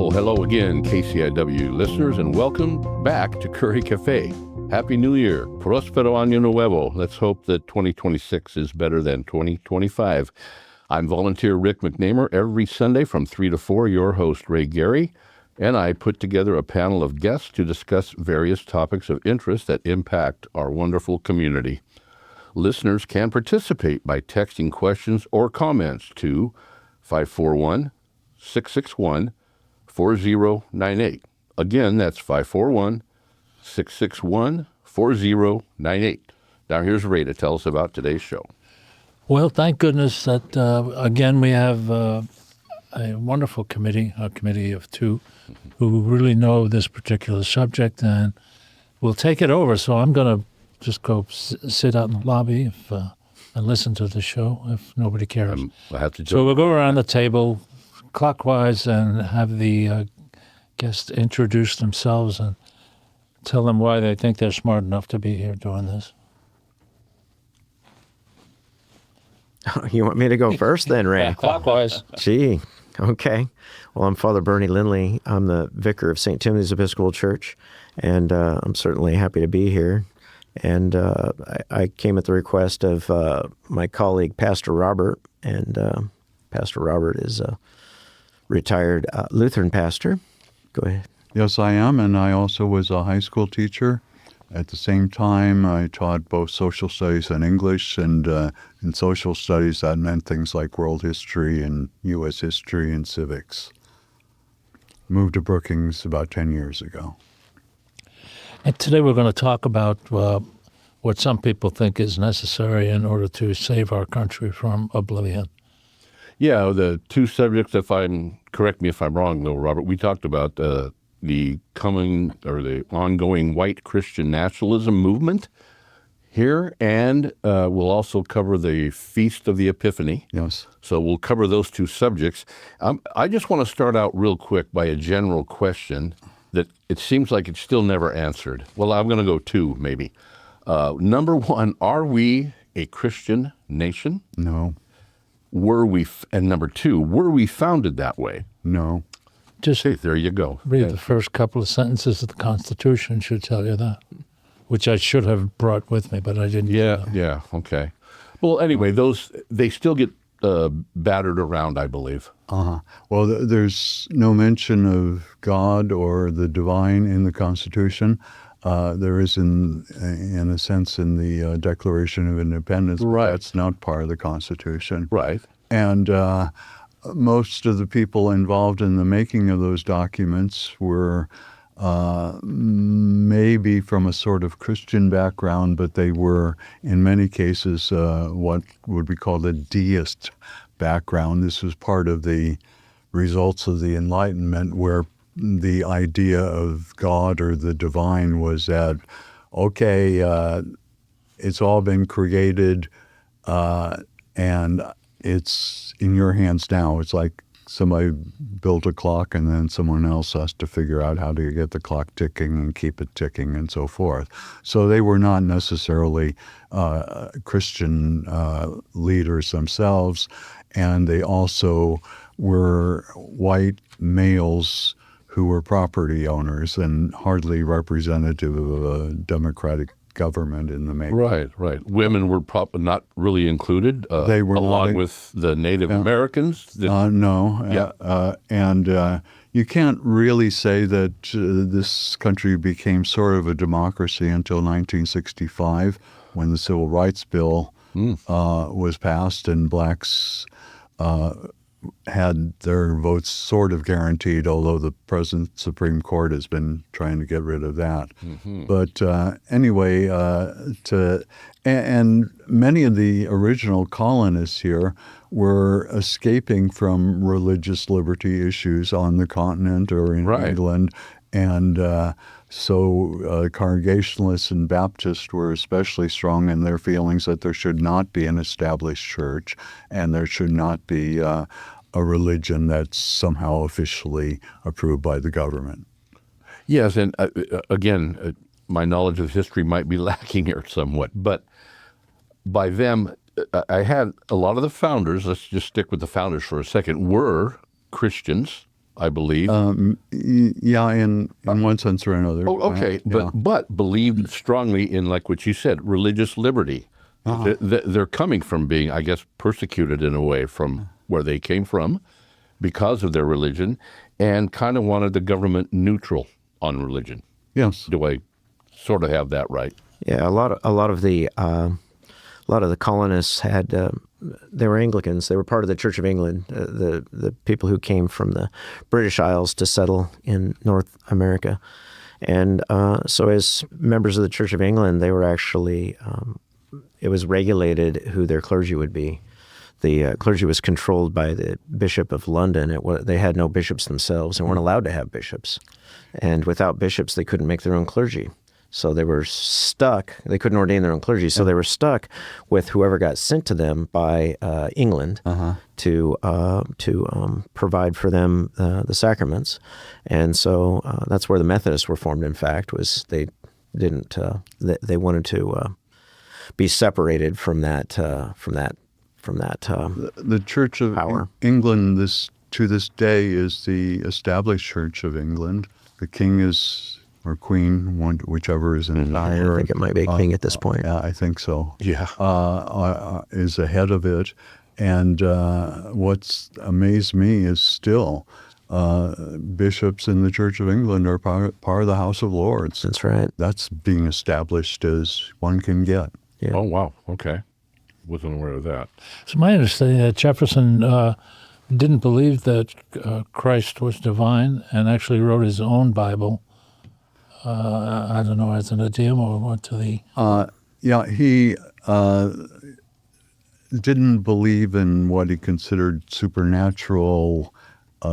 Well, hello again, KCIW listeners, and welcome back to Curry Café. Happy New Year. Prospero Año Nuevo. Let's hope that 2026 is better than 2025. I'm volunteer Rick McNamer. Every Sunday from 3 to 4, your host, Ray Gary, and I put together a panel of guests to discuss various topics of interest that impact our wonderful community. Listeners can participate by texting questions or comments to 541-661-4098. Again, that's 541-661-4098. Now here's Ray to tell us about today's show. Well, thank goodness that, again, we have a wonderful committee, a committee of two, who really know this particular subject, and we'll take it over. So I'm going to just go sit out in the lobby and listen to the show if nobody cares. So we'll go around the table clockwise and have the guests introduce themselves and tell them why they think they're smart enough to be here doing this. You want me to go first then, Ray? Yeah, clockwise. Gee, okay. Well, I'm Father Bernie Lindley. I'm the Vicar of St. Timothy's Episcopal Church, and I'm certainly happy to be here. And I came at the request of my colleague, Pastor Robert, and Pastor Robert is a retired Lutheran pastor. Go ahead. Yes, I am, and I also was a high school teacher. At the same time, I taught both social studies and English, and in social studies, that meant things like world history and U.S. history and civics. Moved to Brookings about 10 years ago. And today we're going to talk about what some people think is necessary in order to save our country from oblivion. Yeah, the two subjects, correct me if I'm wrong though, Robert, we talked about the ongoing white Christian nationalism movement here, and we'll also cover the Feast of the Epiphany. Yes. So we'll cover those two subjects. I just want to start out real quick by a general question that it seems like it's still never answered. Well, I'm going to go two, maybe. Number one, are we a Christian nation? No. And number two, were we founded that way? No. Just there you go. Read the first couple of sentences of the Constitution should tell you that, which I should have brought with me, but I didn't. Yeah, okay. Well, anyway, they still get battered around, I believe. Well, there's no mention of God or the divine in the Constitution. There is, in a sense, in the Declaration of Independence. Right. That's not part of the Constitution. Right. And most of the people involved in the making of those documents were maybe from a sort of Christian background, but they were, in many cases, what would be called a deist background. This was part of the results of the Enlightenment, where the idea of God or the divine was that, okay, it's all been created and it's in your hands now. It's like somebody built a clock and then someone else has to figure out how to get the clock ticking and keep it ticking and so forth. So they were not necessarily Christian leaders themselves, and they also were white males who were property owners and hardly representative of a democratic government in the making. Right. Women were not really included. They were along with the Native Americans. No. Yeah. And you can't really say that this country became sort of a democracy until 1965, when the Civil Rights Bill was passed and blacks had their votes sort of guaranteed, although the present Supreme Court has been trying to get rid of that. Mm-hmm. But anyway, and many of the original colonists here were escaping from religious liberty issues on the continent or in England. And so Congregationalists and Baptists were especially strong in their feelings that there should not be an established church and there should not be a religion that's somehow officially approved by the government. Yes, and again, my knowledge of history might be lacking here somewhat, but by them, I had a lot of the founders, let's just stick with the founders for a second, were Christians. I believe. Yeah, in one sense or another. Oh, okay. Yeah. But believed strongly in, like what you said, religious liberty. They're coming from being, I guess, persecuted in a way from where they came from because of their religion, and kind of wanted the government neutral on religion. Yes. Do I sort of have that right? Yeah, a lot of the colonists had they were Anglicans. They were part of the Church of England. The people who came from the British Isles to settle in North America, and so as members of the Church of England, they were actually it was regulated who their clergy would be. The clergy was controlled by the Bishop of London. They had no bishops themselves and weren't allowed to have bishops. And without bishops, they couldn't make their own clergy. So they were stuck. They couldn't ordain their own clergy. So they were stuck with whoever got sent to them by England to provide for them the sacraments. And so that's where the Methodists were formed. In fact, was they didn't they wanted to be separated from that. The Church of power. England to this day is the established Church of England. The king is, or queen, whichever is in power. I think it might be king at this point. Yeah, I think so. Yeah. Is ahead of it. And what's amazed me is still bishops in the Church of England are part of the House of Lords. That's right. That's being established as one can get. Yeah. Oh, wow. Okay. Wasn't aware of that. It's my understanding that Jefferson didn't believe that Christ was divine and actually wrote his own Bible. I don't know, as an idiom or what to the... Yeah, he didn't believe in what he considered supernatural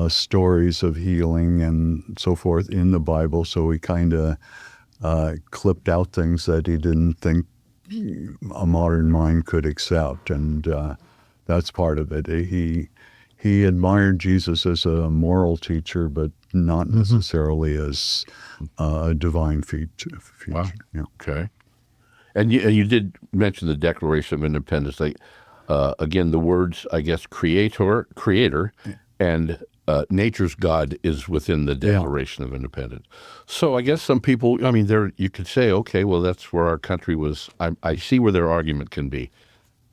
stories of healing and so forth in the Bible, so he kind of clipped out things that he didn't think a modern mind could accept, and that's part of it. He admired Jesus as a moral teacher, but not necessarily as a divine feature. Wow. Yeah. Okay. And you did mention the Declaration of Independence. Like, again, the words, I guess, creator, and nature's God is within the Declaration of Independence. So I guess some people, I mean, you could say, okay, well, that's where our country was. I see where their argument can be,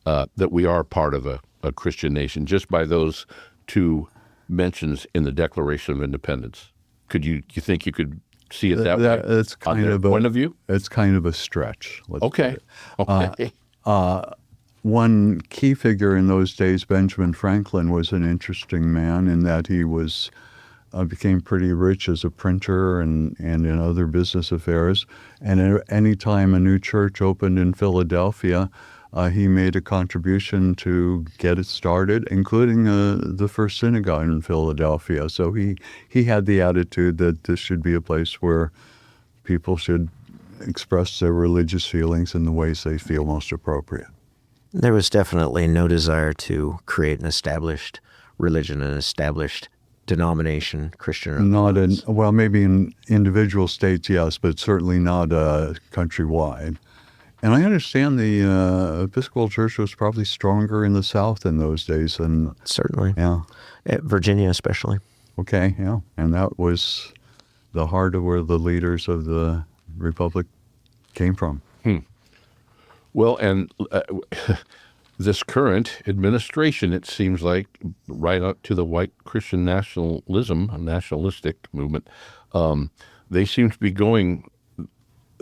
that we are part of a Christian nation just by those two mentions in the Declaration of Independence. You think you could see it that way? That's kind of point of view? It's kind of a stretch. Okay. Okay. One key figure in those days, Benjamin Franklin, was an interesting man in that he became pretty rich as a printer and in other business affairs. And any time a new church opened in Philadelphia, he made a contribution to get it started, including the first synagogue in Philadelphia. So he had the attitude that this should be a place where people should express their religious feelings in the ways they feel most appropriate. There was definitely no desire to create an established religion, an established denomination, Christian or otherwise. Well, maybe in individual states, yes, but certainly not countrywide. And I understand the Episcopal Church was probably stronger in the South in those days than... Certainly. Yeah. Virginia especially. Okay, yeah. And that was the heart of where the leaders of the Republic came from. Well, and this current administration, it seems like, right up to the white Christian nationalism, a nationalistic movement, they seem to be going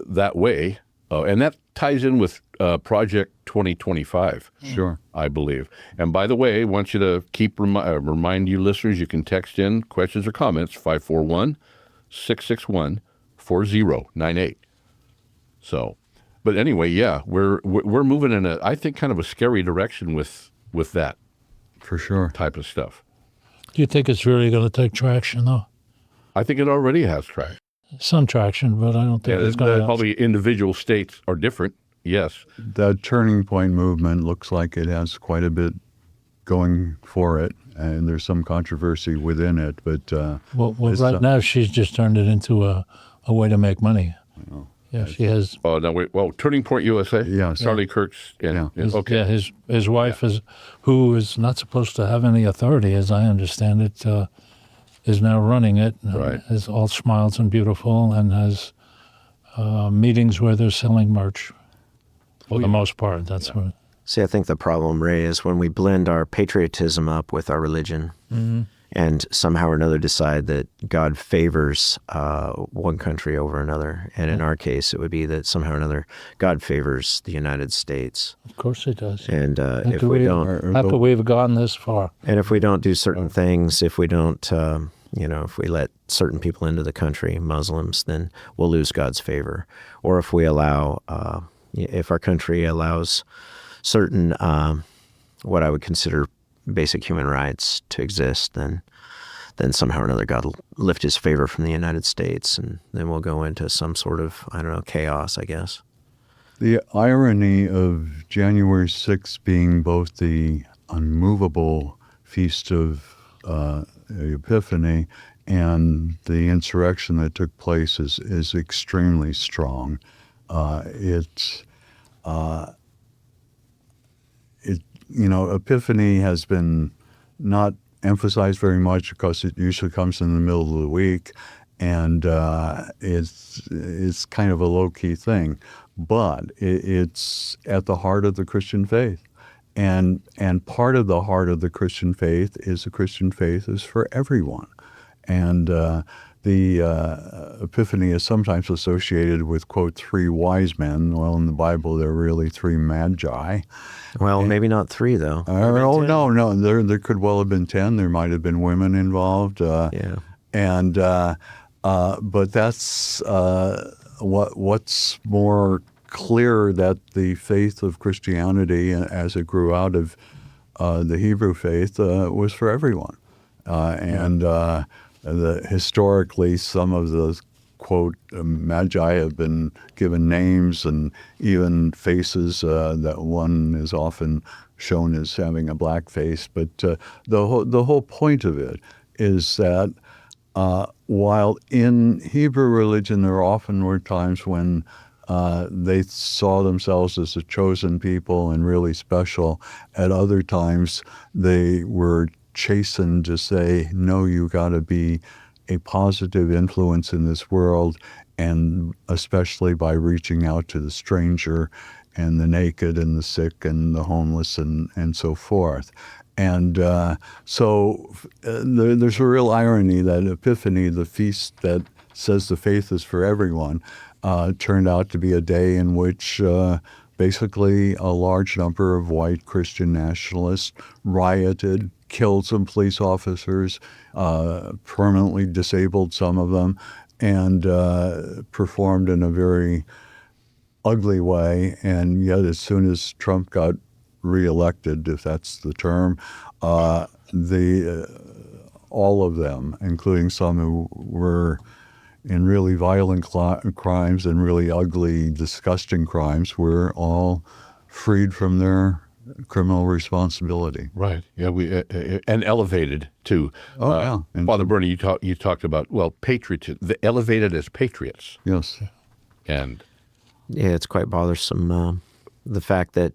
that way. And that ties in with Project 2025, Sure. I believe. And by the way, I want you to remind you listeners, you can text in questions or comments, 541-661-4098. So... But anyway, yeah, we're moving in I think, kind of a scary direction with that For sure. type of stuff. Do you think it's really going to take traction, though? I think it already has traction. Some traction, but I don't think it's going to... Probably individual states are different, yes. The turning point movement looks like it has quite a bit going for it, and there's some controversy within it. But Well, right now, she's just turned it into a way to make money. Yeah, she has... Oh, no, wait. Well, Turning Point USA? Yeah. Charlie Kirk's... Okay. Yeah, his wife, who is not supposed to have any authority, as I understand it, is now running it. Right. Is all smiles and beautiful, and has meetings where they're selling merch for the most part. That's what. See, I think the problem, Ray, is when we blend our patriotism up with our religion and somehow or another decide that God favors one country over another. And in our case, it would be that somehow or another God favors the United States. Of course it does. And if we don't... After we've gone this far. And if we don't do certain things, if we don't, if we let certain people into the country, Muslims, then we'll lose God's favor. Or if we allow, if our country allows certain, what I would consider basic human rights to exist, then somehow or another God will lift his favor from the United States, and then we'll go into some sort of, chaos, I guess. The irony of January 6th being both the unmovable feast of Epiphany and the insurrection that took place is extremely strong. Epiphany has been not emphasized very much because it usually comes in the middle of the week, and it's kind of a low-key thing. But it's at the heart of the Christian faith. And part of the heart of the Christian faith is the Christian faith is for everyone. And the Epiphany is sometimes associated with, quote, 3 wise men. Well, in the Bible, there are really 3 magi. Well, maybe not 3, though. No. There could well have been 10. There might have been women involved. And but that's what's more clear, that the faith of Christianity, as it grew out of the Hebrew faith, was for everyone. Historically, some of the, quote, magi have been given names and even faces. That one is often shown as having a black face. But the whole point of it is that while in Hebrew religion there often were times when they saw themselves as a chosen people and really special, at other times they were chastened to say, no, you got to be a positive influence in this world, and especially by reaching out to the stranger and the naked and the sick and the homeless and so forth. And so there's a real irony that Epiphany, the feast that says the faith is for everyone, turned out to be a day in which basically a large number of white Christian nationalists rioted, killed some police officers, permanently disabled some of them, and performed in a very ugly way. And yet as soon as Trump got reelected, if that's the term, all of them, including some who were in really violent crimes and really ugly, disgusting crimes, were all freed from their criminal responsibility. Right. Yeah. We and elevated too. Yeah. And Father Bernie, you talked about patriotism, elevated as patriots. Yes. And it's quite bothersome, the fact that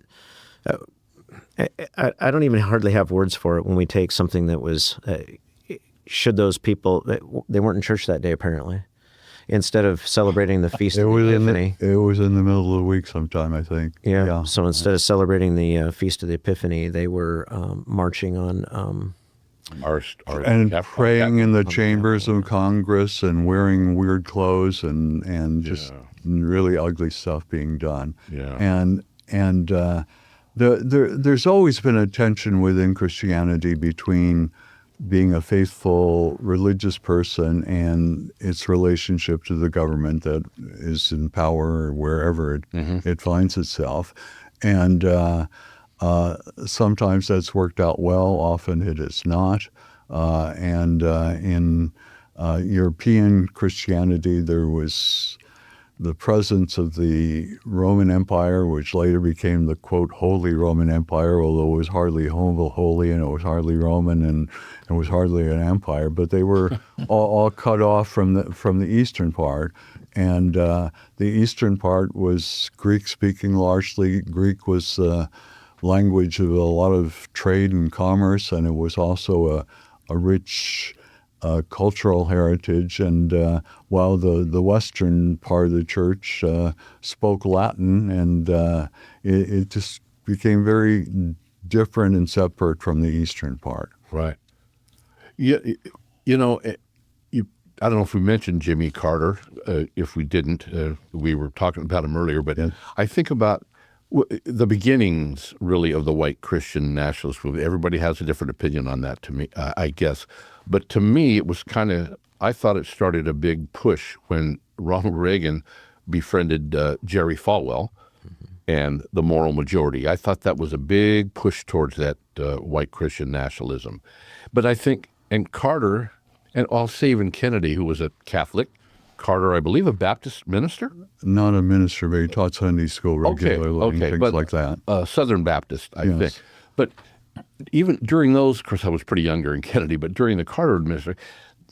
I don't even hardly have words for it when we take something that was should those people, they weren't in church that day apparently. Instead of celebrating the Feast of the Epiphany. It was in the middle of the week sometime, I think. Yeah. So instead of celebrating the Feast of the Epiphany, they were marching on... praying in the chambers of Congress and wearing weird clothes and just really ugly stuff being done. Yeah. And there's always been a tension within Christianity between being a faithful religious person and its relationship to the government that is in power wherever it finds itself. And sometimes that's worked out well, often it is not. In European Christianity, there was the presence of the Roman Empire, which later became the, quote, Holy Roman Empire, although it was hardly holy and it was hardly Roman and it was hardly an empire. But they were all cut off from the eastern part. And the eastern part was Greek-speaking largely. Greek was the language of a lot of trade and commerce, and it was also a rich cultural heritage. And while the western part of the church spoke Latin, and it just became very different and separate from the eastern part. Right. Yeah, I don't know if we mentioned Jimmy Carter. If we didn't, we were talking about him earlier. But Yes. I think about the beginnings, really, of the white Christian nationalist movement. Everybody has a different opinion on that, to me, I guess. But to me, it was kind of, I thought it started a big push when Ronald Reagan befriended Jerry Falwell and the moral majority. I thought that was a big push towards that white Christian nationalism. But I think, and Carter, and I'll say even Kennedy, who was a Catholic, Carter, I believe, a Baptist minister? Not a minister, but he taught Sunday school regularly and things but, like that. Southern Baptist, I Yes. think. But even during those, of course, I was pretty younger in Kennedy, but during the Carter administration,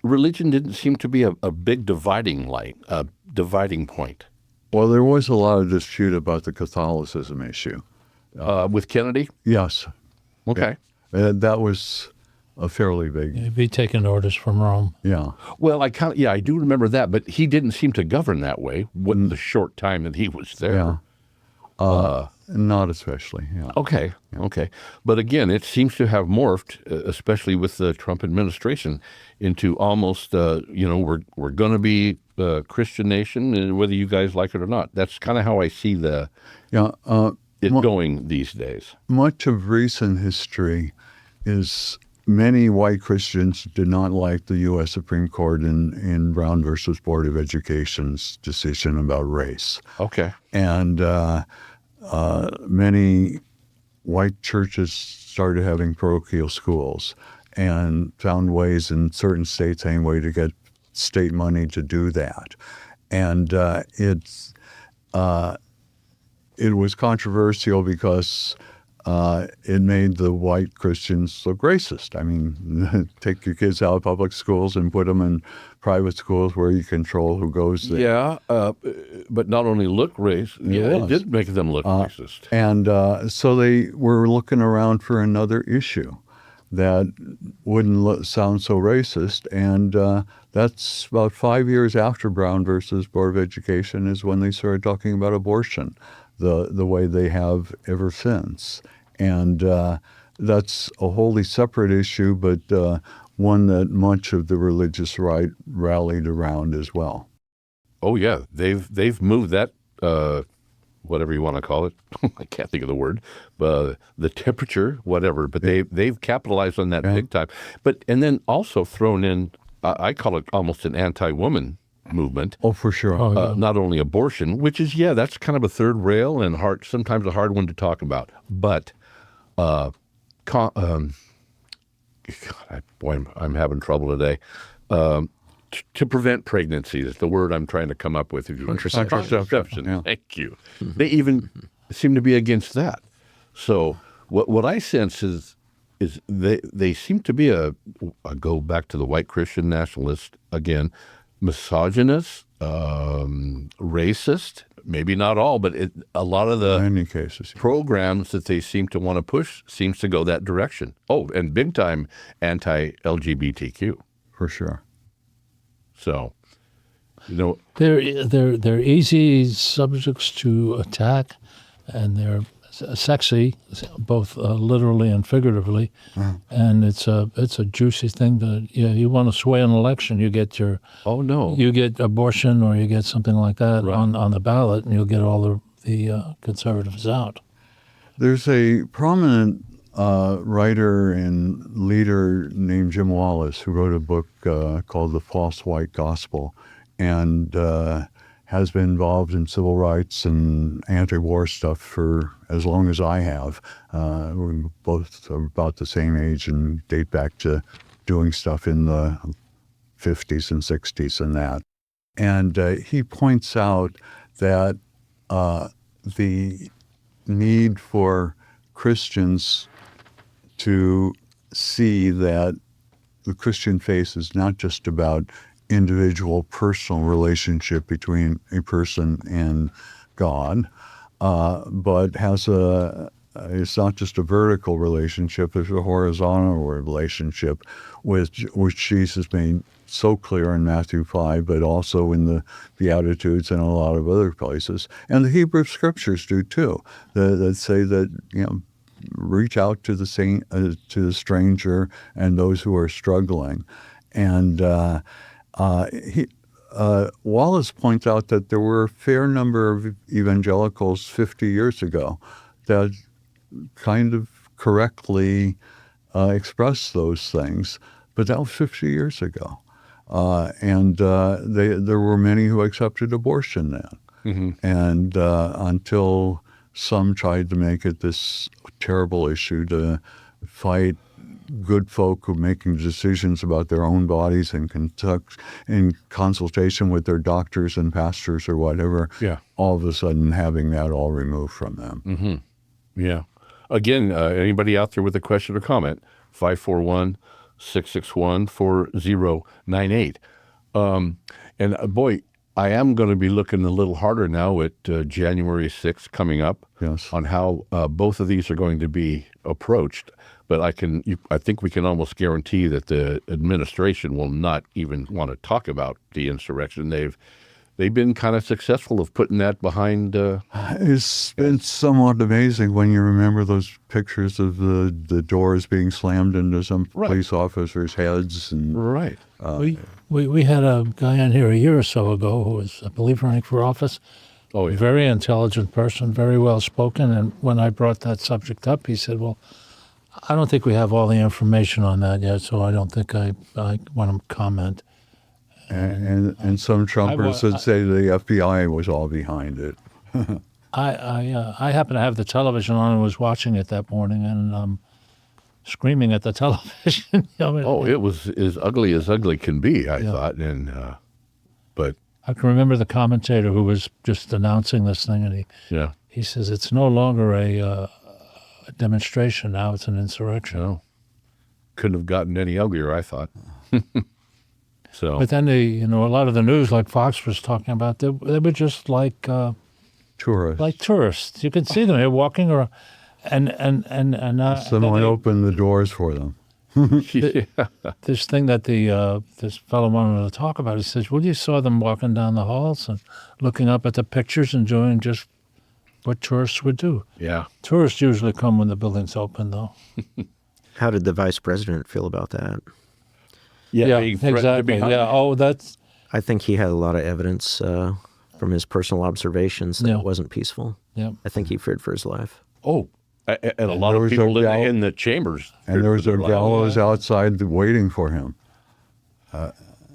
religion didn't seem to be a big dividing point. Well, there was a lot of dispute about the Catholicism issue. With Kennedy? Yes. Okay. That was a fairly big, He'd be taking orders from Rome. yeah. Well, I do remember that, but he didn't seem to govern that way in the short time that he was there. Yeah. Not especially, yeah. Okay. But again, it seems to have morphed, especially with the Trump administration, into almost, we're going to be a Christian nation, whether you guys like it or not. That's kind of how I see it going these days. Much of recent history is many white Christians did not like the U.S. Supreme Court in Brown versus Board of Education's decision about race. Okay. And many white churches started having parochial schools and found ways in certain states anyway to get state money to do that. And it was controversial because it made the white Christians look racist. I mean, take your kids out of public schools and put them in private schools where you control who goes there. Yeah, but not only look racist, it did make them look racist. And so they were looking around for another issue that wouldn't sound so racist. And that's about 5 years after Brown versus Board of Education is when they started talking about abortion, the way they have ever since. And that's a wholly separate issue, but one that much of the religious right rallied around as well. Oh yeah, they've moved that whatever you want to call it. I can't think of the word, but the temperature, whatever. But they've capitalized on that big time. But and then also thrown in, I call it almost an anti-woman movement. Oh, for sure. Not only abortion, which is that's kind of a third rail and sometimes a hard one to talk about. But I'm having trouble today. To prevent pregnancy is the word I'm trying to come up with. Contraception. Yeah. Thank you. They even seem to be against that. So what I sense is they seem to be I go back to the white Christian nationalist again, misogynist, racist. Maybe not all, but a lot of the In many cases. programs that they seem to want to push seems to go that direction. Oh, and big time anti-LGBTQ. For sure. So, They're easy subjects to attack, and they're sexy, both literally and figuratively. And it's a juicy thing that you want to sway an election, you get you get abortion or you get something like that on the ballot, and you'll get all the conservatives out. There's a prominent writer and leader named Jim Wallace who wrote a book called The False White Gospel, and has been involved in civil rights and anti-war stuff for as long as I have. We both are about the same age and date back to doing stuff in the 50s and 60s and that. And he points out that the need for Christians to see that the Christian faith is not just about individual personal relationship between a person and God, but has a it's not just a vertical relationship, it's a horizontal relationship, which Jesus made so clear in Matthew 5, but also in the Beatitudes and a lot of other places. And the Hebrew Scriptures do too, that say that, reach out to the stranger and those who are struggling. And Wallace points out that there were a fair number of evangelicals 50 years ago that kind of correctly expressed those things, but that was 50 years ago. There were many who accepted abortion then. Mm-hmm. And until some tried to make it this terrible issue to fight good folk who are making decisions about their own bodies in consultation with their doctors and pastors or whatever, all of a sudden having that all removed from them. Mm-hmm. Yeah. Again, anybody out there with a question or comment, 541-661-4098. Boy, I am going to be looking a little harder now at January 6th coming up on how both of these are going to be approached. But I think we can almost guarantee that the administration will not even want to talk about the insurrection. They've been kind of successful of putting that behind. It's been somewhat amazing when you remember those pictures of the doors being slammed into some police officers' heads. And, right. We had a guy on here a year or so ago who was, I believe, running for office. Oh, yeah. Very intelligent person, very well spoken. And when I brought that subject up, he said, well, I don't think we have all the information on that yet, so I don't think I want to comment. And some Trumpers would say the FBI was all behind it. I happened to have the television on and was watching it that morning and screaming at the television. It was as ugly can be, I thought. But I can remember the commentator who was just announcing this thing, and he says it's no longer a demonstration now; it's an insurrection. No, couldn't have gotten any uglier, I thought. So, but then a lot of the news, like Fox was talking about, they were just like tourists. Like tourists, you can see them. They're walking around, and someone opened the doors for them. This thing that this fellow wanted to talk about, he says, well, you saw them walking down the halls and looking up at the pictures and doing just what tourists would do. Yeah. Tourists usually come when the building's open, though. How did the vice president feel about that? Yeah, exactly. Yeah. That's. I think he had a lot of evidence from his personal observations that it wasn't peaceful. Yeah. I think he feared for his life. Oh, and a lot of people in the chambers. And there was a gallows outside waiting for him.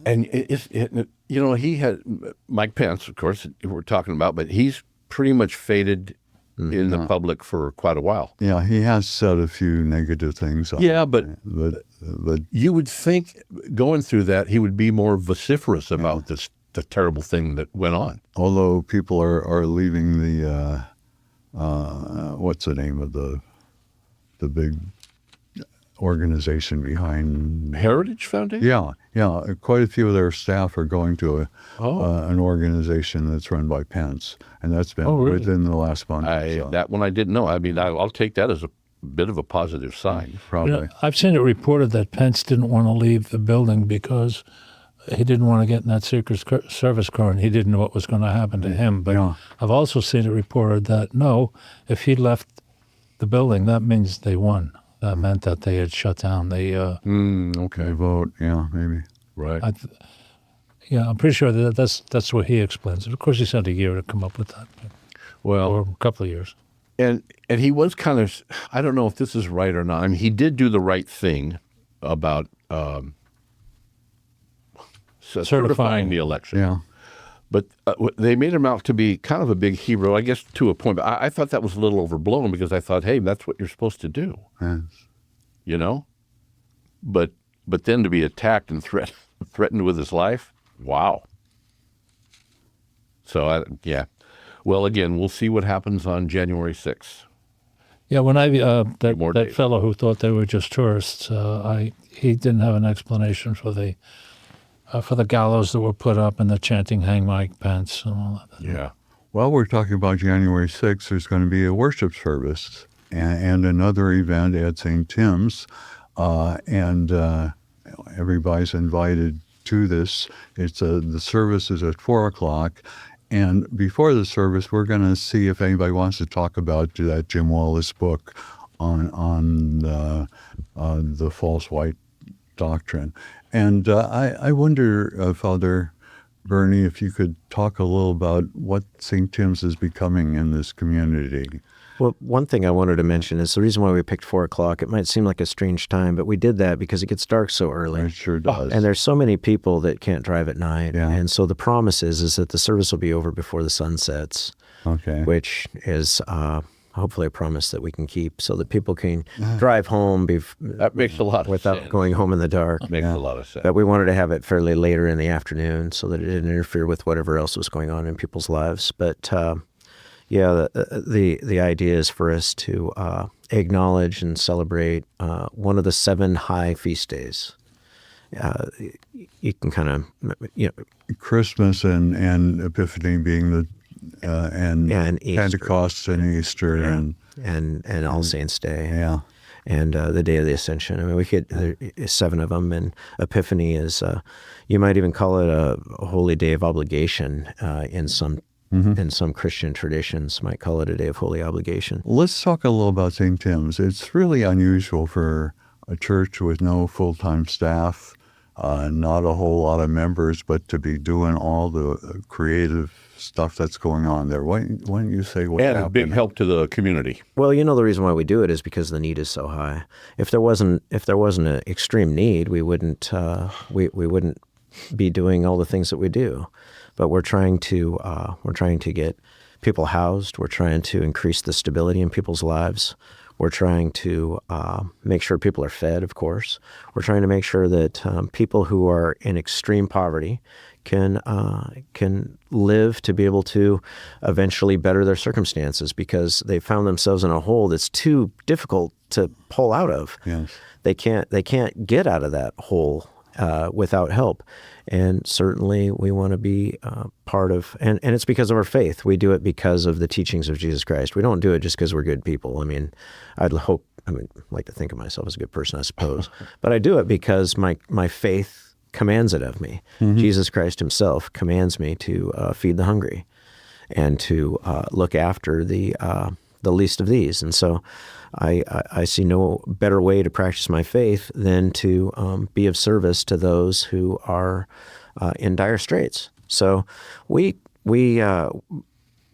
And he had Mike Pence, of course, we're talking about, but he's pretty much faded in the public for quite a while. Yeah, he has said a few negative things. But you would think going through that he would be more vociferous about the terrible thing that went on. Although people are leaving the what's the name of the big organization behind Heritage Foundation? Yeah. Quite a few of their staff are going to an organization that's run by Pence, and that's been within the last month. That one I didn't know. I mean, I'll take that as a bit of a positive sign. Probably. I've seen it reported that Pence didn't want to leave the building because he didn't want to get in that Secret Service car, and he didn't know what was going to happen to him. But I've also seen it reported that, no, if he left the building, that means they won. That meant that they had shut down the vote. Yeah, maybe. Right. I'm pretty sure that's what he explains. Of course, he's had a year to come up with that. Or a couple of years. And he was kind of, I don't know if this is right or not. I mean, he did do the right thing about certifying the election. Yeah. But they made him out to be kind of a big hero, I guess, to a point. But I thought that was a little overblown because I thought, hey, that's what you're supposed to do. Yes. But then to be attacked and threatened with his life, wow. So, Well, again, we'll see what happens on January 6th. Yeah, when that fellow who thought they were just tourists, he didn't have an explanation for the gallows that were put up and the chanting "Hang Mike Pence" and all that. Yeah. Well, we're talking about January 6th. There's going to be a worship service and another event at St. Tim's, and everybody's invited to this. It's the service is at 4:00, and before the service, we're going to see if anybody wants to talk about that Jim Wallace book on the false white doctrine. And I wonder, Father Bernie, if you could talk a little about what St. Tim's is becoming in this community. Well, one thing I wanted to mention is the reason why we picked 4:00. It might seem like a strange time, but we did that because it gets dark so early. It sure does. And there's so many people that can't drive at night. Yeah. And so the promise is that the service will be over before the sun sets, Okay. which is hopefully a promise that we can keep so that people can drive home That makes a lot of without sense. going home in the dark. Makes a lot of sense. But we wanted to have it fairly later in the afternoon so that it didn't interfere with whatever else was going on in people's lives. But the idea is for us to acknowledge and celebrate one of the 7 high feast days. You can kind of, Christmas and Epiphany being the and Easter. Pentecost and Easter and All Saints Day. Yeah. And the Day of the Ascension. I mean, there's 7 of them, and Epiphany is, you might even call it a holy day of obligation in some Christian traditions. Might call it a day of holy obligation. Let's talk a little about St. Tim's. It's really unusual for a church with no full-time staff, not a whole lot of members, but to be doing all the creative stuff that's going on there. Why don't you say what's happening? And a big help to the community. Well, the reason why we do it is because the need is so high. If there wasn't an extreme need, we wouldn't be doing all the things that we do. But we're trying to get people housed. We're trying to increase the stability in people's lives. We're trying to make sure people are fed, of course. We're trying to make sure that people who are in extreme poverty can live to be able to eventually better their circumstances because they found themselves in a hole that's too difficult to pull out of. Yes. They can't get out of that hole without help. And certainly we want to be part of, and it's because of our faith. We do it because of the teachings of Jesus Christ. We don't do it just because we're good people. I mean, I'd like to think of myself as a good person, I suppose. But I do it because my faith commands it of me. Mm-hmm. Jesus Christ himself commands me to feed the hungry and to look after the least of these. And so I see no better way to practice my faith than to be of service to those who are in dire straits. So we're a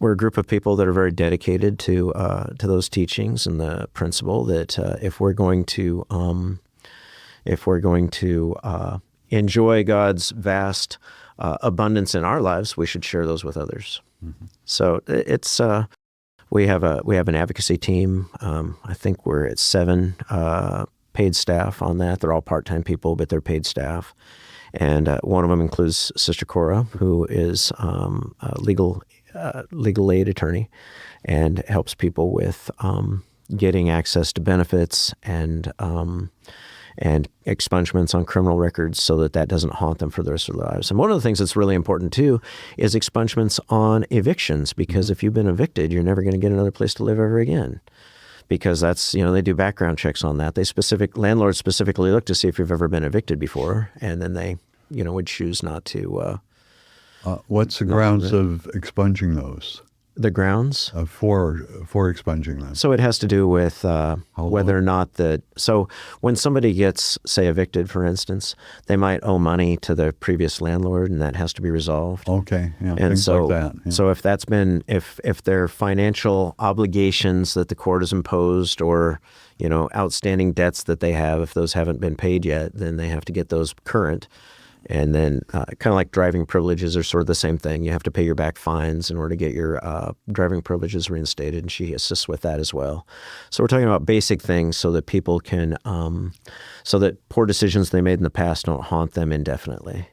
group of people that are very dedicated to those teachings and the principle that if we're going to enjoy God's vast abundance in our lives, we should share those with others. Mm-hmm. So it's we have an advocacy team. I think we're at 7 paid staff on that. They're all part-time people, but they're paid staff. And one of them includes Sister Cora, who is a legal aid attorney and helps people with getting access to benefits and expungements on criminal records so that doesn't haunt them for the rest of their lives. And one of the things that's really important, too, is expungements on evictions, because if you've been evicted, you're never going to get another place to live ever again. Because that's, they do background checks on that. Landlords specifically look to see if you've ever been evicted before, and then they, would choose not to. What's the grounds of expunging those? The grounds? For expunging them. So it has to do with whether or not so when somebody gets, say, evicted, for instance, they might owe money to the previous landlord, and that has to be resolved. Okay, yeah, and things so, like that. Yeah. So if that's been, if there are financial obligations that the court has imposed or, outstanding debts that they have, if those haven't been paid yet, then they have to get those current. And then kind of like driving privileges are sort of the same thing. You have to pay your back fines in order to get your driving privileges reinstated, and she assists with that as well. So we're talking about basic things so that people can, so that poor decisions they made in the past don't haunt them indefinitely.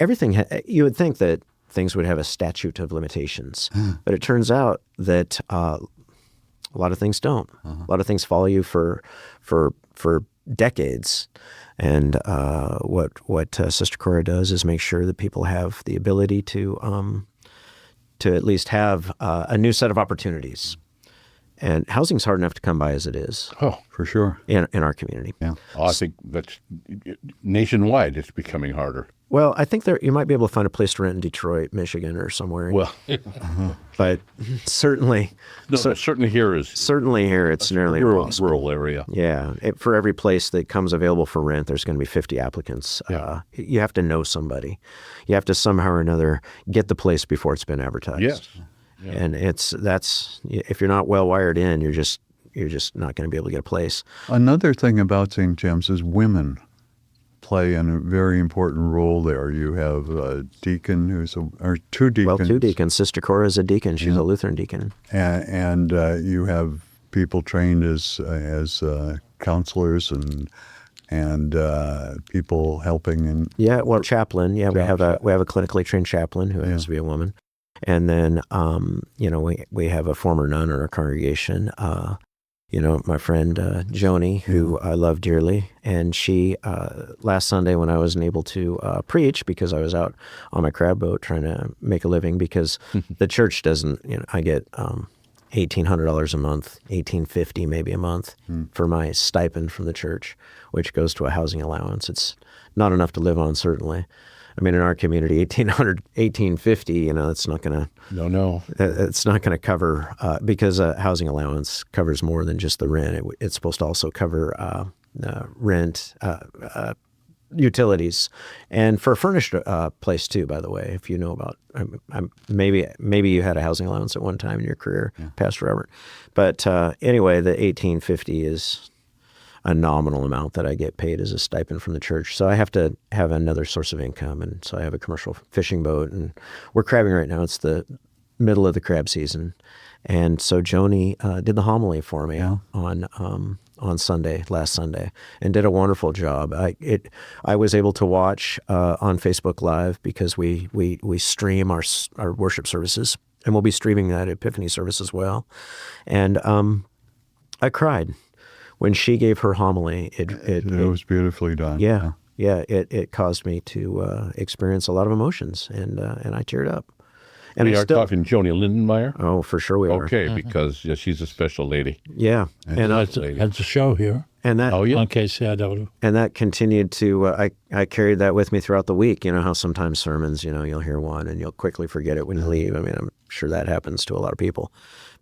Everything, you would think that things would have a statute of limitations, but it turns out that a lot of things don't. A lot of things follow you for decades. And what Sister Cora does is make sure that people have the ability to at least have a new set of opportunities. And housing's hard enough to come by as it is Oh, For sure. in our community. Yeah. I think that's nationwide. It's becoming harder. Well, I think you might be able to find a place to rent in Detroit, Michigan, or somewhere. Well, But certainly, certainly here is certainly here it's nearly impossible. rural area. Yeah, for every place that comes available for rent, there's going to be 50 applicants. Yeah. You have to know somebody. You have to somehow or another get the place before it's been advertised. Yes. Yeah. And that's if you're not well wired in, you're just not going to be able to get a place. Another thing about St. James is women play a very important role there. You have a deacon or two deacons. Well, two deacons. Sister Cora is a deacon. She's a Lutheran deacon. And you have people trained as counselors and people helping. And Yeah, well, chaplain. Yeah, we have a clinically trained chaplain who happens to be a woman. And then, we have a former nun in our congregation, my friend Joni, who I love dearly. And she, last Sunday when I wasn't able to preach because I was out on my crab boat trying to make a living because the church doesn't, I get $1,800 a month, $1,850 maybe a month for my stipend from the church, which goes to a housing allowance. It's not enough to live on, certainly. I mean, in our community, $1,800, $1,850, it's not going to. No. It's not going to cover because a housing allowance covers more than just the rent. It's supposed to also cover rent, utilities, and for a furnished place too. By the way, if you know about, maybe you had a housing allowance at one time in your career, Pastor Robert. But anyway, the $1,850 is a nominal amount that I get paid as a stipend from the church. So I have to have another source of income. And so I have a commercial fishing boat and we're crabbing right now. It's the middle of the crab season. And so Joni did the homily for me on last Sunday, and did a wonderful job. I was able to watch on Facebook Live because we stream our worship services, and we'll be streaming that Epiphany service as well. And I cried when she gave her homily. It was beautifully done. Yeah. It caused me to experience a lot of emotions, and I teared up. And We are talking Joni Lindenmeyer? Oh, for sure we are. Okay, because she's a special lady. Yeah, and Had a show here that Oh, yeah. on KCIW. and that continued to. I carried that with me throughout the week. You know how sometimes sermons, you'll hear one and you'll quickly forget it when you leave. I mean, I'm sure that happens to a lot of people,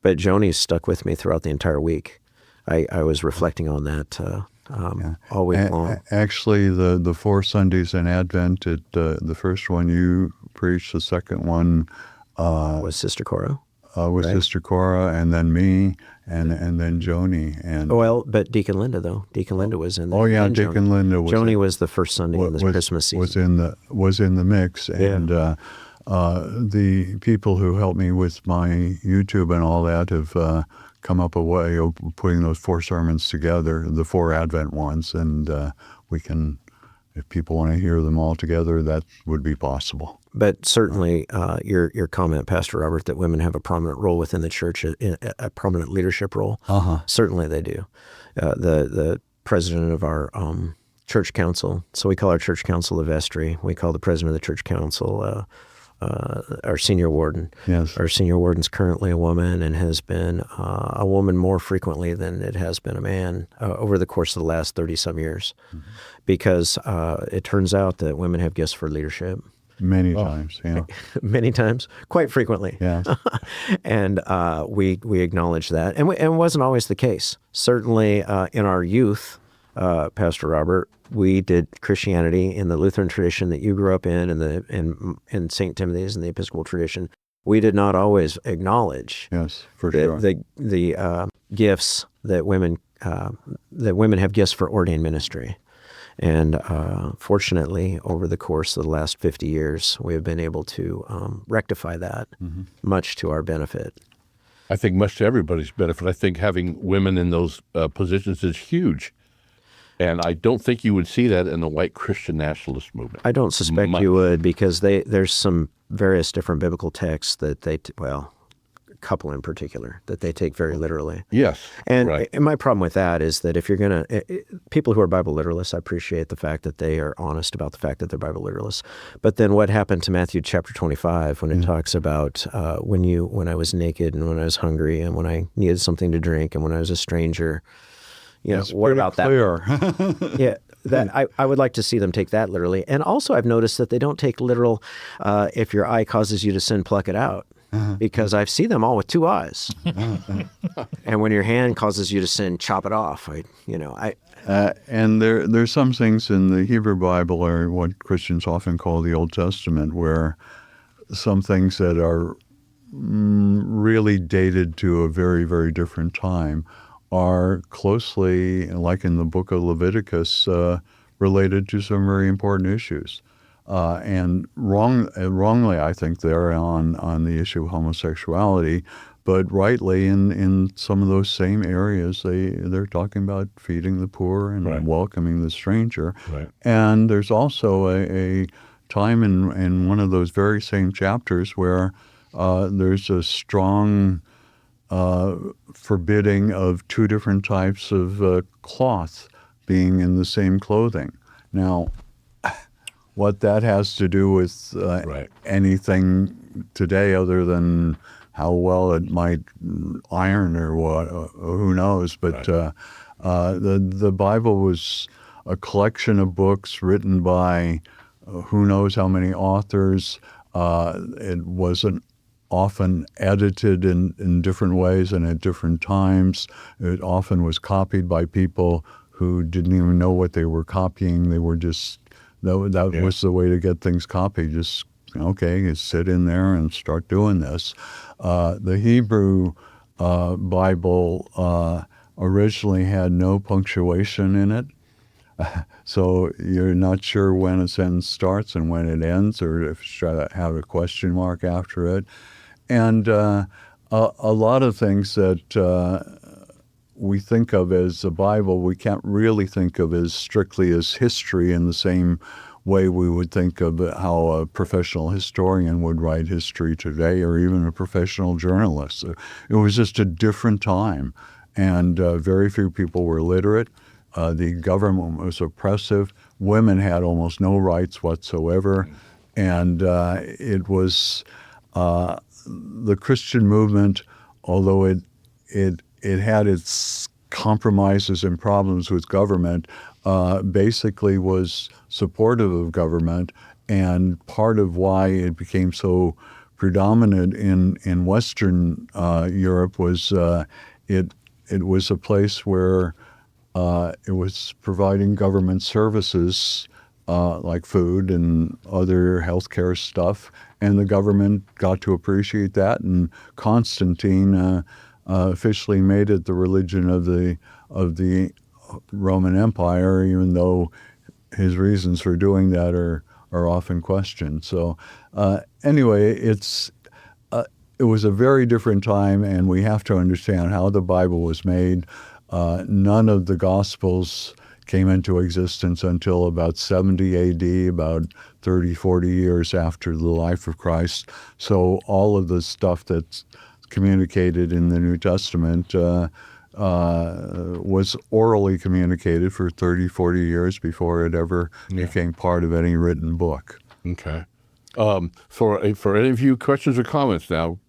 but Joni stuck with me throughout the entire week. I was reflecting on that all week long. Actually, the 4 Sundays in Advent, the first one you preached, the second one Was Sister Cora? was right? Sister Cora, and then me, and then Joni. And Well, but Deacon Linda though. Deacon Linda was in there. oh yeah, and Deacon Linda was Joni was the first Sunday in the Christmas season. was in the mix, and the people who helped me with my YouTube and all that have come up a way of putting those 4 sermons together, the 4 Advent ones, and we can, if people want to hear them all together, that would be possible. But certainly, your comment, Pastor Robert, that women have a prominent role within the church, a prominent leadership role. Certainly, they do. The president of our church council. So we call our church council a vestry. We call the president of the church council our senior warden. Yes. Our senior warden's currently a woman and has been a woman more frequently than it has been a man over the course of the last 30-some years, because it turns out that women have gifts for leadership. Many times, yeah. Many times, quite frequently. Yeah. And we acknowledge that. And it wasn't always the case. Certainly in our youth, Pastor Robert, we did Christianity in the Lutheran tradition that you grew up in, in St. Timothy's and the Episcopal tradition. We did not always acknowledge For sure. the gifts that women have gifts for ordained ministry. And fortunately, over the course of the last 50 years, we have been able to rectify that, much to our benefit. I think much to everybody's benefit. I think having women in those positions is huge. And I don't think you would see that in the white Christian nationalist movement. I don't suspect you would, because there's some various different biblical texts that couple in particular that they take very literally. Yes. And, right. and my problem with that is that if you're going to, people who are Bible literalists, I appreciate the fact that they are honest about the fact that they're Bible literalists. But then what happened to Matthew chapter 25 when it talks about when I was naked and when I was hungry and when I needed something to drink and when I was a stranger, what about clear. that? Yeah. That I would like to see them take that literally. And also I've noticed that they don't take literal, if your eye causes you to sin, pluck it out. Because I've seen them all with two eyes. And when your hand causes you to sin, chop it off. And there's some things in the Hebrew Bible, or what Christians often call the Old Testament, where some things that are really dated to a very, very different time are closely, like in the book of Leviticus, related to some very important issues. And wrongly, I think, they're on the issue of homosexuality, but rightly in some of those same areas, they're talking about feeding the poor and welcoming the stranger. Right. And there's also a time in one of those very same chapters where there's a strong forbidding of two different types of cloth being in the same clothing. Now, what that has to do with anything today other than how well it might iron or what, who knows. But the Bible was a collection of books written by who knows how many authors. It wasn't often edited in different ways and at different times. It often was copied by people who didn't even know what they were copying. They were just, that was the way to get things copied. Just, sit in there and start doing this. The Hebrew Bible originally had no punctuation in it. So you're not sure when a sentence starts and when it ends, or if it's try to have a question mark after it. And a lot of things that we think of as the Bible, we can't really think of as strictly as history in the same way we would think of how a professional historian would write history today, or even a professional journalist. It was just a different time, and very few people were literate. The government was oppressive. Women had almost no rights whatsoever. And it was the Christian movement, although it had its compromises and problems with government, basically was supportive of government. And part of why it became so predominant in Western Europe was it was a place where it was providing government services like food and other healthcare stuff, and the government got to appreciate that. And Constantine officially made it the religion of the Roman Empire, even though his reasons for doing that are often questioned. So anyway, it was a very different time, and we have to understand how the Bible was made. None of the Gospels came into existence until about 70 A.D., about 30, 40 years after the life of Christ. So all of the stuff that's communicated in the New Testament was orally communicated for 30, 40 years before it ever became part of any written book. Okay. For any of you questions or comments now,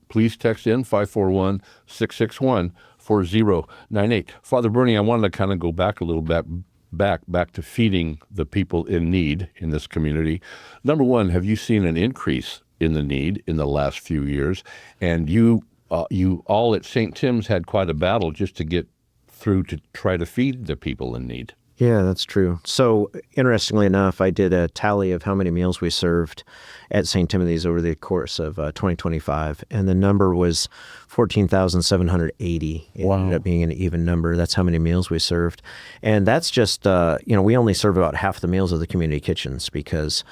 please text in 541-661-4098. Father Bernie, I wanted to kind of go back a little bit, back to feeding the people in need in this community. Number one, have you seen an increase in the need in the last few years? And you all at St. Tim's had quite a battle just to get through to try to feed the people in need. Yeah, that's true. So interestingly enough, I did a tally of how many meals we served at St. Timothy's over the course of 2025, and the number was 14,780. It ended up being an even number. That's how many meals we served. And that's just, we only serve about half the meals of the community kitchens because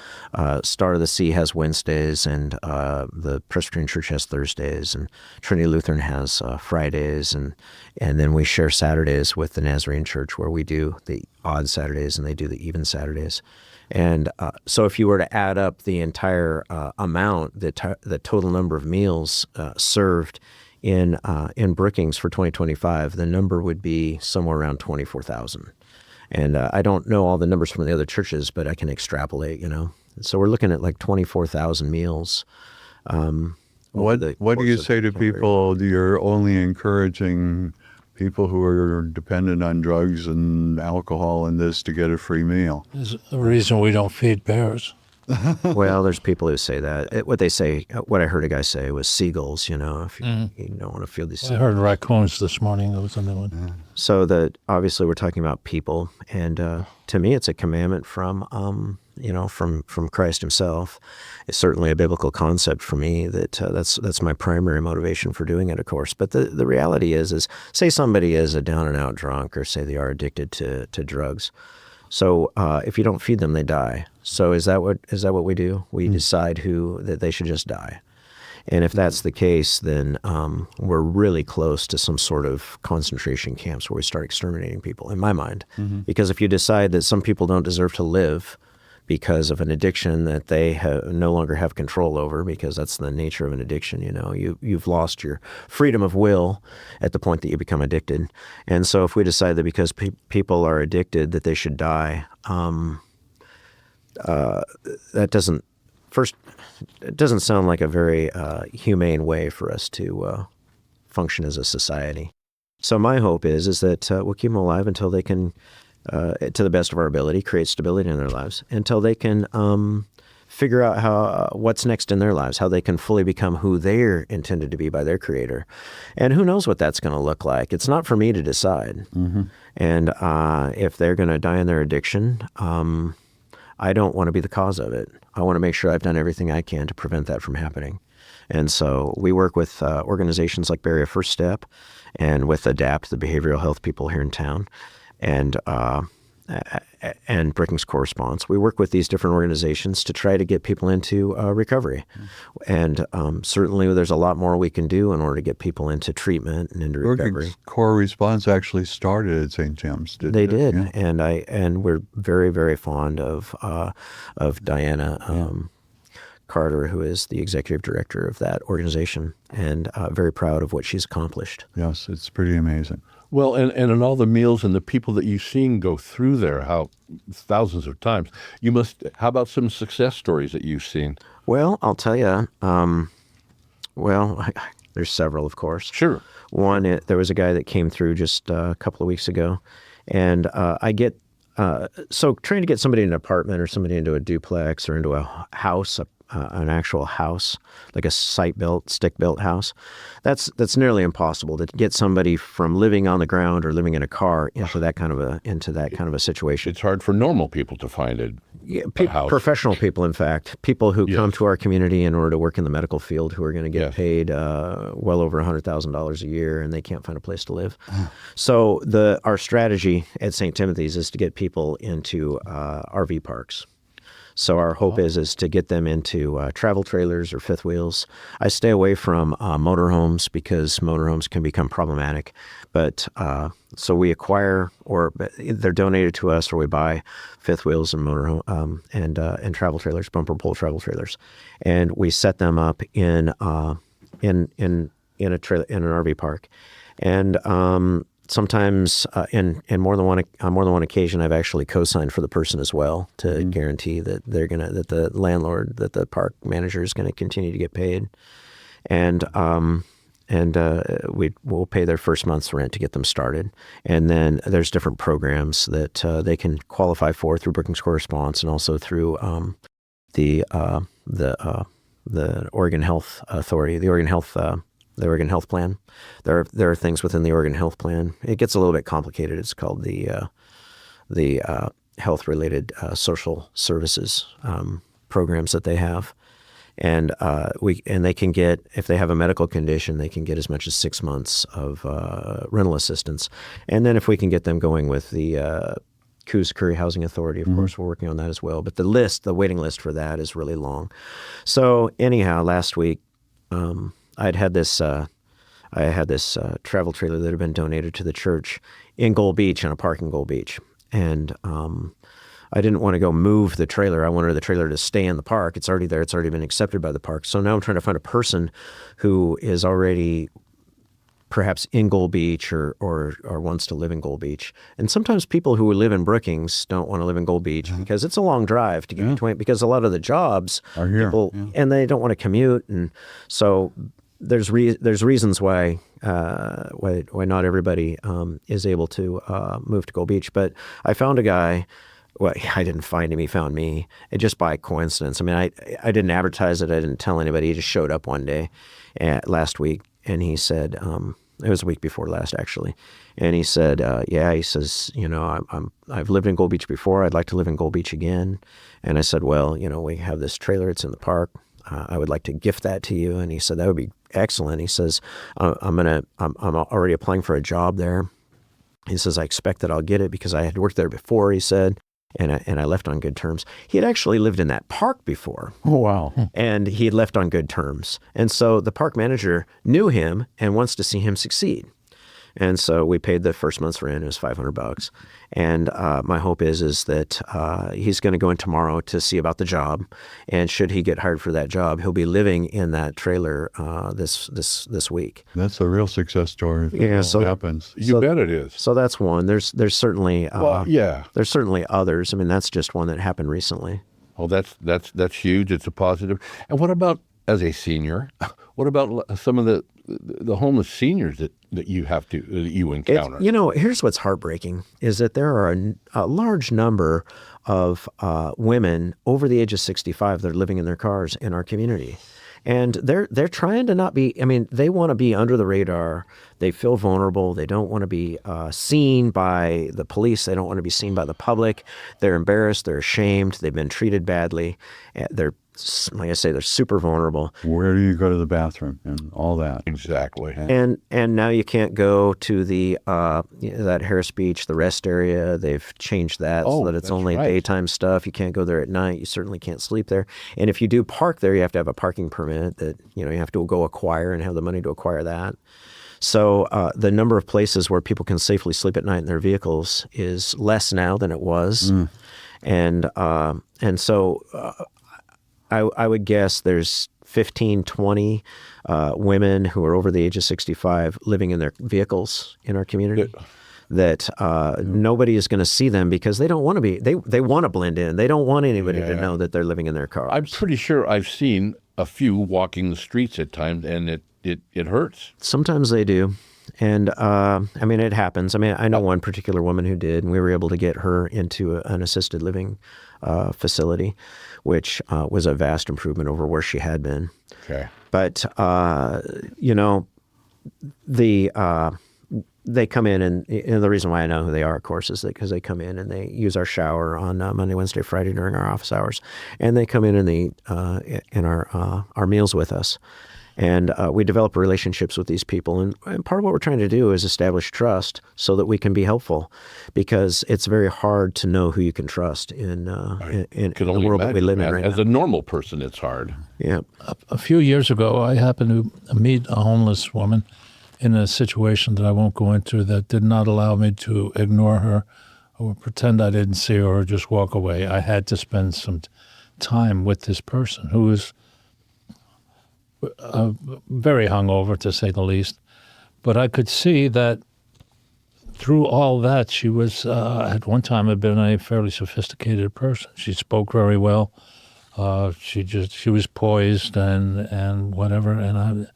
Star of the Sea has Wednesdays, and the Presbyterian Church has Thursdays, and Trinity Lutheran has Fridays, and then we share Saturdays with the Nazarene Church, where we do the odd Saturdays and they do the even Saturdays. And so if you were to add up the entire amount, the total number of meals served in Brookings for 2025, the number would be somewhere around 24,000. And I don't know all the numbers from the other churches, but I can extrapolate, So we're looking at like 24,000 meals. What do you say to people? You're only encouraging people who are dependent on drugs and alcohol and this to get a free meal. There's a reason we don't feed bears. Well, there's people who say that. What I heard a guy say was seagulls, if you don't want to feed these I seagulls. heard raccoons this morning. There was another one. Yeah. So obviously we're talking about people, and to me it's a commandment from Christ himself. It's certainly a biblical concept for me that's my primary motivation for doing it, of course. But the reality is say somebody is a down and out drunk, or say they are addicted to drugs. So if you don't feed them, they die. So is that what we do? We decide that they should just die. And if that's the case, then we're really close to some sort of concentration camps where we start exterminating people, in my mind. Mm-hmm. Because if you decide that some people don't deserve to live because of an addiction that they no longer have control over, because that's the nature of an addiction, you've lost your freedom of will at the point that you become addicted. And so if we decide that because people are addicted that they should die, it doesn't sound like a very humane way for us to function as a society. So my hope is that we'll keep them alive until they can, to the best of our ability, create stability in their lives, until they can figure out what's next in their lives, how they can fully become who they're intended to be by their Creator. And who knows what that's going to look like. It's not for me to decide. Mm-hmm. And if they're going to die in their addiction, I don't want to be the cause of it. I want to make sure I've done everything I can to prevent that from happening. And so we work with organizations like Barrier First Step and with ADAPT, the behavioral health people here in town, and Brookings Corresponds. We work with these different organizations to try to get people into recovery. And certainly there's a lot more we can do in order to get people into treatment and into recovery. Brookings Corresponds actually started at St. Tim's, didn't They it? did, Yeah. and we're very, very fond of Diana Carter, who is the executive director of that organization, and very proud of what she's accomplished. Yes, it's pretty amazing. Well, and in all the meals and the people that you've seen go through there, how thousands of times, how about some success stories that you've seen? Well, I'll tell you, there's several, of course. Sure. One, there was a guy that came through just a couple of weeks ago, and so trying to get somebody in an apartment or somebody into a duplex or into a house, an actual house, like a stick-built house, that's nearly impossible to get somebody from living on the ground or living in a car into that kind of a situation. It's hard for normal people to find a house. Professional people, in fact, people who come to our community in order to work in the medical field, who are going to get paid well over $100,000 a year, and they can't find a place to live. So our strategy at St. Timothy's is to get people into RV parks. So our hope is to get them into travel trailers or fifth wheels. I stay away from motorhomes because motorhomes can become problematic. But so we acquire, or they're donated to us, or we buy fifth wheels and motorhome and travel trailers, bumper pull travel trailers, and we set them up in an RV park, and sometimes in more than one occasion, I've actually co-signed for the person as well to guarantee that the landlord, that the park manager is going to continue to get paid, and we'll pay their first month's rent to get them started. And then there's different programs that they can qualify for through Brookings Corresponds and also through the Oregon Health Authority, the Oregon Health Plan. There are things within the Oregon Health Plan. It gets a little bit complicated. It's called the health-related social services programs that they have, and they can get, if they have a medical condition, they can get as much as 6 months of rental assistance, and then if we can get them going with the Curry Housing Authority, of course, we're working on that as well. But the waiting list for that is really long. So anyhow, last week. I had this travel trailer that had been donated to the church in Gold Beach, in a park in Gold Beach. And I didn't want to go move the trailer. I wanted the trailer to stay in the park. It's already there. It's already been accepted by the park. So now I'm trying to find a person who is already perhaps in Gold Beach or wants to live in Gold Beach. And sometimes people who live in Brookings don't want to live in Gold Beach because it's a long drive to get between, because a lot of the jobs are here, people, and they don't want to commute. And so there's reasons why not everybody is able to move to Gold Beach. But I found a guy. Well, I didn't find him. He found me, just by coincidence. I mean, I didn't advertise it. I didn't tell anybody. He just showed up one day last week, and he said, it was a week before last, actually. And he said, he says, I've lived in Gold Beach before. I'd like to live in Gold Beach again. And I said, well, we have this trailer. It's in the park. I would like to gift that to you. And he said, that would be excellent. He says, I'm already applying for a job there. He says, I expect that I'll get it because I had worked there before, he said. And I left on good terms. He had actually lived in that park before. Oh, wow. And he had left on good terms. And so the park manager knew him and wants to see him succeed. And so we paid the first month's rent. It was $500. And my hope is that he's going to go in tomorrow to see about the job. And should he get hired for that job, he'll be living in that trailer this week. That's a real success story. Yeah, so happens. You bet it is. So that's one. There's certainly there's certainly others. I mean, that's just one that happened recently. Oh, that's huge. It's a positive. And what about as a senior? What about some of the homeless seniors that you encounter? Here's what's heartbreaking is that there are a large number of women over the age of 65 that are living in their cars in our community. And they're trying to not be, they want to be under the radar. They feel vulnerable. They don't want to be seen by the police. They don't want to be seen by the public. They're embarrassed. They're ashamed. They've been treated badly. Like I say, they're super vulnerable. Where do you go to the bathroom and all that? Exactly. And now you can't go to the that Harris Beach, the rest area. They've changed that so that it's only daytime stuff. You can't go there at night. You certainly can't sleep there. And if you do park there, you have to have a parking permit that you have to go acquire and have the money to acquire that. So the number of places where people can safely sleep at night in their vehicles is less now than it was. And so I would guess there's 15, 20 women who are over the age of 65 living in their vehicles in our community that nobody is going to see them because they don't want to be, they want to blend in. They don't want anybody to know that they're living in their cars. I'm pretty sure I've seen a few walking the streets at times, and it hurts. Sometimes they do. And it happens. I know one particular woman who did, and we were able to get her into an assisted living facility, which was a vast improvement over where she had been. Okay. But, they come in, and the reason why I know who they are, of course, is because they come in and they use our shower on Monday, Wednesday, Friday during our office hours. And they come in and they eat in our meals with us. And we develop relationships with these people. And part of what we're trying to do is establish trust so that we can be helpful, because it's very hard to know who you can trust in the world that we live in right now. As a normal person, it's hard. Yeah. A few years ago, I happened to meet a homeless woman in a situation that I won't go into that did not allow me to ignore her or pretend I didn't see her or just walk away. I had to spend some time with this person who was very hungover, to say the least. But I could see that through all that, she was, at one time, had been a fairly sophisticated person. She spoke very well. She was poised and whatever. And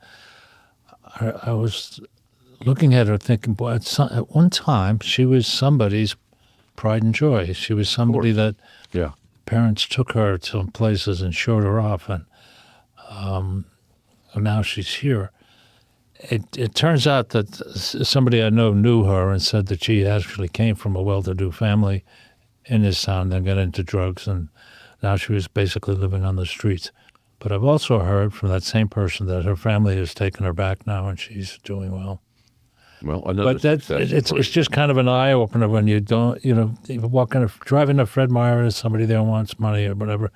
I was looking at her thinking, boy, at one time, she was somebody's pride and joy. She was somebody that parents took her to places and showed her off. And now she's here. It turns out that somebody I know knew her and said that she actually came from a well-to-do family in this town, then got into drugs, and now she was basically living on the streets. But I've also heard from that same person that her family has taken her back now, and she's doing well. Well, another it's just kind of an eye opener when you don't, driving a Fred Meyer, and somebody there wants money or whatever,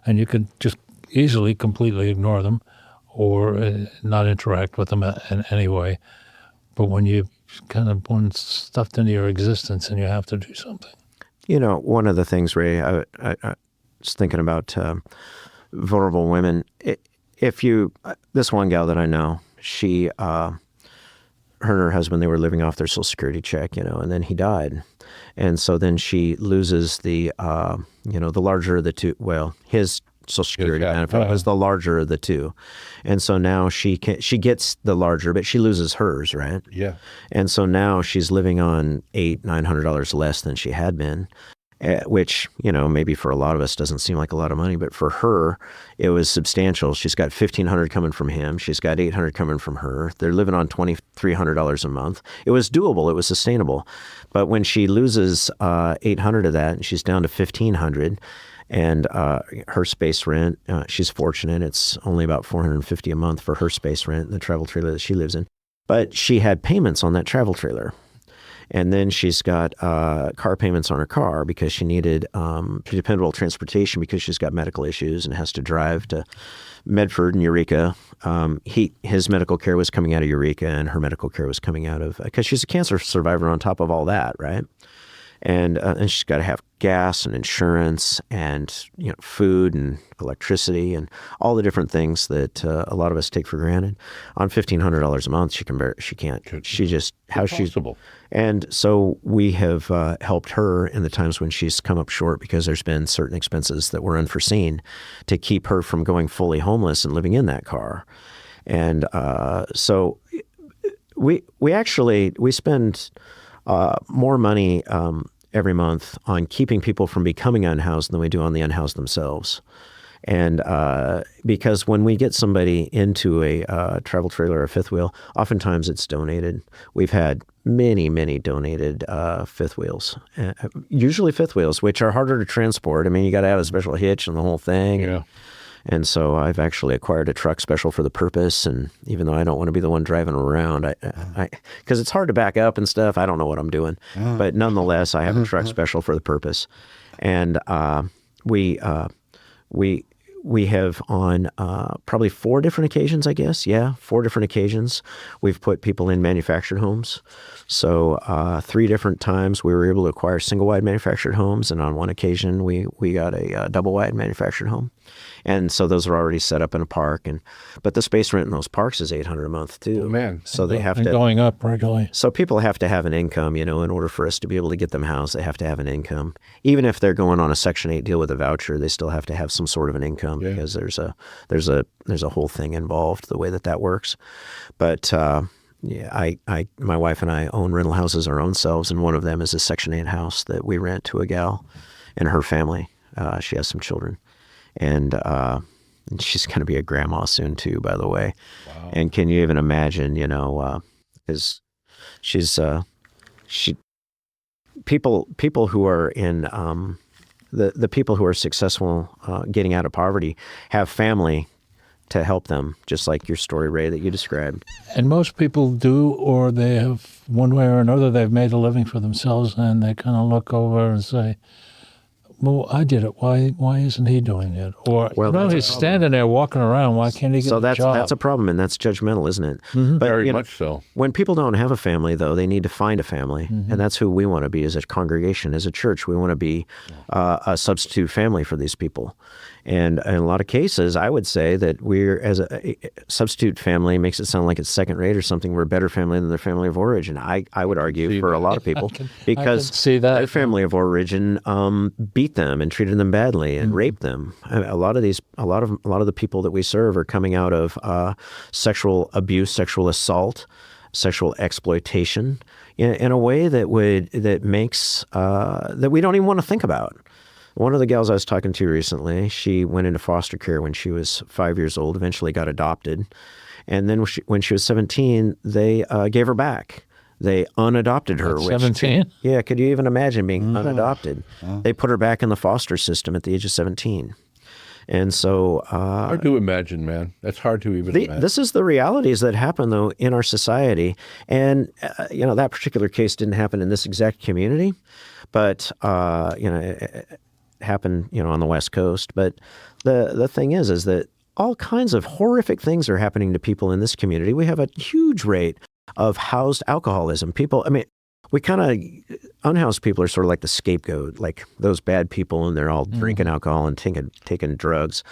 and you can just easily completely ignore them or not interact with them in any way. But when you kind of want stuffed into your existence and you have to do something. one of the things, Ray, I was thinking about vulnerable women. This one gal that I know, she, her and her husband, they were living off their Social Security check, and then he died. And so then she loses the larger of the two, his Social Security benefit was the larger of the two. And so now she gets the larger, but she loses hers, right? Yeah. And so now she's living on $900 less than she had been, which, maybe for a lot of us doesn't seem like a lot of money, but for her, it was substantial. She's got $1,500 coming from him. She's got $800 coming from her. They're living on $2,300 a month. It was doable. It was sustainable. But when she loses $800 of that and she's down to $1,500, and her space rent, she's fortunate. It's only about $450 a month for her space rent, the travel trailer that she lives in. But she had payments on that travel trailer. And then she's got car payments on her car because she needed dependable transportation because she's got medical issues and has to drive to Medford and Eureka. His medical care was coming out of Eureka, and her medical care was coming out of, because she's a cancer survivor on top of all that, right? And she's got to have gas and insurance and food and electricity and all the different things that a lot of us take for granted. On $1,500 a month, possible. And so we have helped her in the times when she's come up short because there's been certain expenses that were unforeseen to keep her from going fully homeless and living in that car. And so we spend more money every month on keeping people from becoming unhoused than we do on the unhoused themselves. And because when we get somebody into a travel trailer or a fifth wheel, oftentimes it's donated. We've had many, many donated fifth wheels, usually fifth wheels, which are harder to transport. I mean, you got to have a special hitch and the whole thing. Yeah. And so I've actually acquired a truck special for the purpose. And even though I don't want to be the one driving around, because it's hard to back up and stuff, I don't know what I'm doing. But nonetheless, I have a truck special for the purpose. And we have on probably 4 different occasions, I guess. Yeah, 4 different occasions. We've put people in manufactured homes. So 3 different times we were able to acquire single-wide manufactured homes. And on one occasion, we got a double-wide manufactured home. And so those are already set up in a park. But the space rent in those parks is $800 a month, too. Oh, man. So they have to... going up regularly. So people have to have an income, in order for us to be able to get them housed. They have to have an income. Even if they're going on a Section 8 deal with a voucher, they still have to have some sort of an income because there's a whole thing involved, the way that works. But my wife and I own rental houses our own selves, and one of them is a Section 8 house that we rent to a gal and her family. She has some children. And she's going to be a grandma soon too, by the way. Wow. And can you even imagine, because people who are in the people who are successful getting out of poverty have family to help them, just like your story, Ray, that you described. And most people do, or they have, one way or another, they've made a living for themselves, and they kind of look over and say, well, I did it. Why isn't he doing it? Or, he's standing there walking around. Why can't he get a job? So that's a problem, and that's judgmental, isn't it? Mm-hmm. But, Very much so. When people don't have a family, though, they need to find a family, and that's who we want to be as a congregation, as a church. We want to be a substitute family for these people. And in a lot of cases, I would say that we're, as a substitute family, makes it sound like it's second rate or something. We're a better family than their family of origin. I would argue for a lot of people because their family of origin beat them and treated them badly and raped them. A lot of the people that we serve are coming out of sexual abuse, sexual assault, sexual exploitation in a way that makes that we don't even want to think about. One of the gals I was talking to recently, she went into foster care when she was 5 years old, eventually got adopted. And then when she was 17, they gave her back. They unadopted her. 17? Yeah, could you even imagine being unadopted? They put her back in the foster system at the age of 17. And so... hard to imagine, man. That's hard to even imagine. This is the realities that happen, though, in our society. And, that particular case didn't happen in this exact community, but, it happened, on the West Coast. But the thing is that all kinds of horrific things are happening to people in this community. We have a huge rate of housed alcoholism. People, we kind of, unhoused people are sort of like the scapegoat, like those bad people, and they're all drinking alcohol and taking drugs.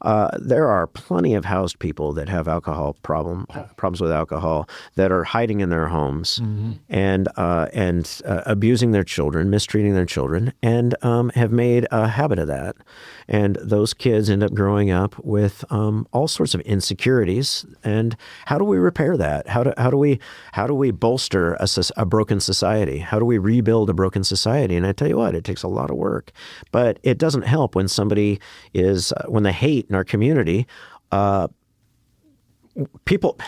There are plenty of housed people that have problems with alcohol, that are hiding in their homes and abusing their children, mistreating their children, and have made a habit of that. And those kids end up growing up with all sorts of insecurities. And how do we repair that? How do we bolster a broken society? How do we rebuild a broken society? And I tell you what, it takes a lot of work. But it doesn't help when somebody when the hate in our community, people.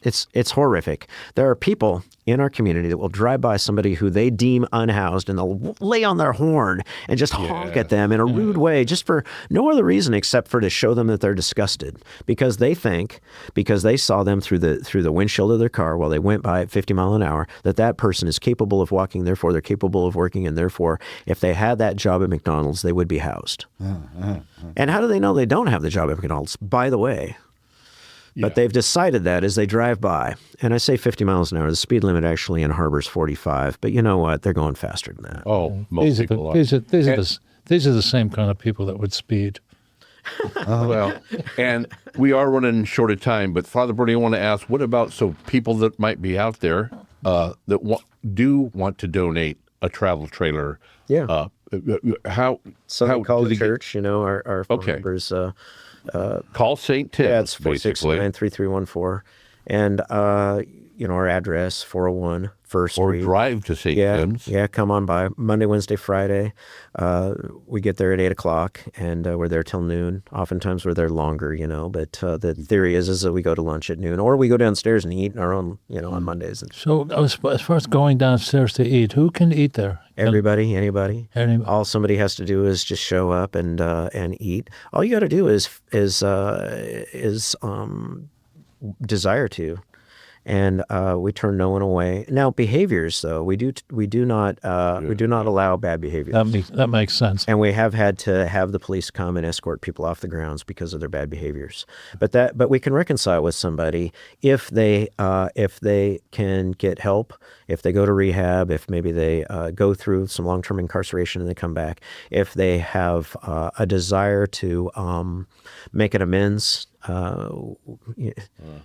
It's horrific. There are people in our community that will drive by somebody who they deem unhoused, and they'll lay on their horn and just honk at them in a rude way, just for no other reason except for to show them that they're disgusted, because they think, because they saw them through the windshield of their car while they went by at 50 miles an hour, that person is capable of walking, therefore they're capable of working, and therefore if they had that job at McDonald's, they would be housed. And how do they know they don't have the job at McDonald's? By the way. But they've decided that as they drive by. And I say 50 miles an hour. The speed limit actually in Harbor is 45. But you know what? They're going faster than that. Oh, most people are. These are the same kind of people that would speed. Well, and we are running short of time. But Father Bernie, I want to ask, what about people that might be out there that do want to donate a travel trailer? Yeah. How call the church, our phone numbers. Call St. Tim's. Yeah, it's 469-3314. And, our address, 401 First Street. Or drive to St. Tim's. Yeah, come on by. Monday, Wednesday, Friday. We get there at 8 o'clock, and we're there till noon. Oftentimes we're there longer, but the theory is that we go to lunch at noon, or we go downstairs and eat our own, on Mondays. So as far as going downstairs to eat, who can eat there? Everybody, anybody. All somebody has to do is just show up and eat. All you got to do is desire to, and we turn no one away. Now, behaviors, though, we do not allow bad behaviors. That makes sense. And we have had to have the police come and escort people off the grounds because of their bad behaviors. But we can reconcile with somebody if they can get help, if they go to rehab, if maybe they go through some long-term incarceration and they come back, if they have a desire to make an amends.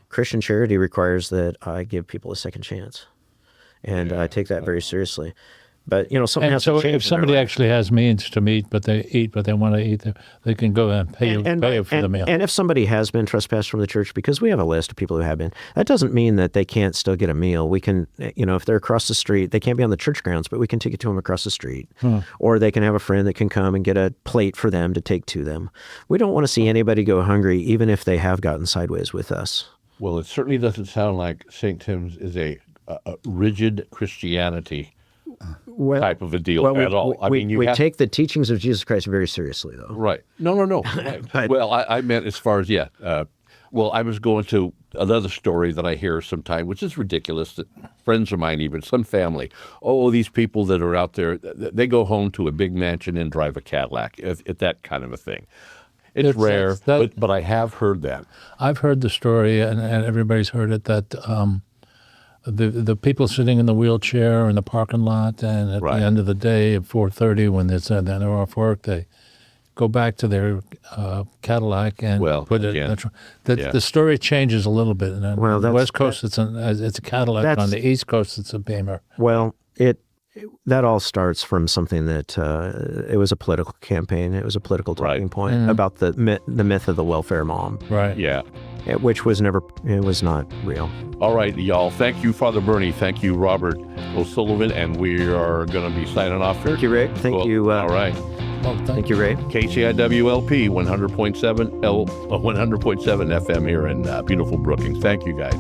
Christian charity requires that I give people a second chance, and I take that very seriously. But something has to change. If somebody actually has means to meet, but they want to eat, they can go and pay for the meal. And if somebody has been trespassed from the church, because we have a list of people who have been, that doesn't mean that they can't still get a meal. We can, if they're across the street, they can't be on the church grounds, but we can take it to them across the street, or they can have a friend that can come and get a plate for them to take to them. We don't want to see anybody go hungry, even if they have gotten sideways with us. Well, it certainly doesn't sound like St. Tim's is a rigid Christianity type of a deal at all. We take the teachings of Jesus Christ very seriously, though. Right. No. Right. Well, I meant as far as, I was going to another story that I hear sometimes, which is ridiculous, that friends of mine, even some family, these people that are out there, they go home to a big mansion and drive a Cadillac, that kind of a thing. It's rare, but I have heard that. I've heard the story, and everybody's heard it, that the people sitting in the wheelchair in the parking lot, and at the end of the day at 4:30 when they're off work, they go back to their Cadillac and put it. The story changes a little bit. And on the West Coast, it's a Cadillac. On the East Coast, it's a Beamer. Well, that all starts from something that it was a political campaign. It was a political talking point about the myth of the welfare mom. Right. Yeah. Which was not real. All right, y'all. Thank you, Father Bernie. Thank you, Robert O'Sullivan. And we are going to be signing off here. Thank you, Rick. Thank you. All right. Thank you, Ray. KCIWLP 100.7 FM here in beautiful Brookings. Thank you, guys.